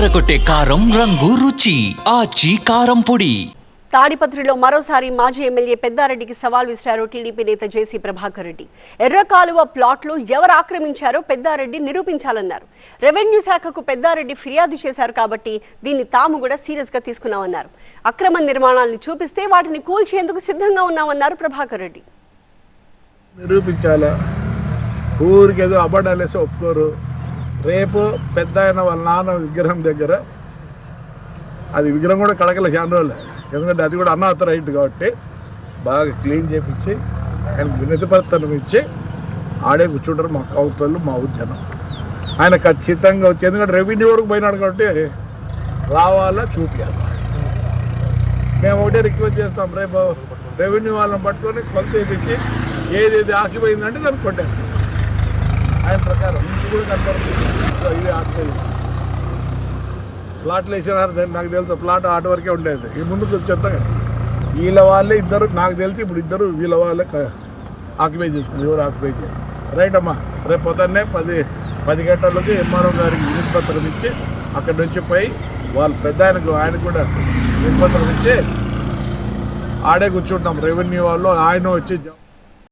అదరకొట్టే కారం రంగు రుచి ఆచి కారం పొడి. తాడిపత్రిలో మరోసారి మాజీ ఎమ్మెల్యే పెద్దారెడ్డికి సవాల్ విసిరారు టీడీపీ నేత జేసీ ప్రభాకర్ రెడ్డి. ఎర్ర కాలువ ప్లాట్లు ఎవరు ఆక్రమించారో పెద్దారెడ్డి నిరూపించాలన్నారు. రెవెన్యూ శాఖకు పెద్దారెడ్డి ఫిర్యాదు చేశారు కాబట్టి దీన్ని తాము కూడా సీరియస్ గా తీసుకున్నామన్నారు. అక్రమ నిర్మాణాలను చూపిస్తే వాటిని కూల్చేందుకు సిద్ధంగా ఉన్నామన్నారు ప్రభాకర్ రెడ్డి. నిరూపించాలా, ఊరికేదో అబద్ధాలేసి ఒప్పుకోరు. రేపు పెద్ద ఆయన వాళ్ళ నాన్న విగ్రహం దగ్గర, అది విగ్రహం కూడా కడగలే చాలా రోజులే, ఎందుకంటే అది కూడా అన్న రైట్ కాబట్టి బాగా క్లీన్ చేయించి ఆయనకు వినతిపత్రం ఇచ్చి ఆడే కూర్చుంటారు మా కౌతలు మా ఉద్యానం. ఆయన ఖచ్చితంగా వచ్చి, ఎందుకంటే రెవెన్యూ వరకు పోయినాడు కాబట్టి రావాలా చూపించాలి. మేము ఒకటే రిక్వెస్ట్ చేస్తాం, రేపు రెవెన్యూ వాళ్ళని పట్టుకొని కొలత వేయించి ఏదేది ఆకిపోయిందంటే దాన్ని కొట్టేస్తాం. ఆయన ప్రకారం నుంచి కూడా కనపడుతుంది ఇది ఆకిపోయింది. ప్లాట్లు వేసినారు, నాకు తెలుసు ప్లాట్ ఆట వరకే ఉండేది. ఈ ముందుకు వచ్చేస్తా కానీ వీళ్ళ వాళ్ళే ఇద్దరు, నాకు తెలిసి ఇప్పుడు ఇద్దరు వీళ్ళ వాళ్ళే ఆక్యుపై చేస్తుంది. ఎవరు ఆక్యుపై చేయాలి? రైట్ అమ్మా, రేపు పొద్దున్నే 10 గంటలకి ఎంఆర్ఓ గారికి వినతిపత్రం ఇచ్చి అక్కడి నుంచి పోయి వాళ్ళ పెద్ద ఆయనకు కూడా వినతిపత్రం ఇచ్చి ఆడే కూర్చుంటాం. రెవెన్యూ వాళ్ళు ఆయన వచ్చి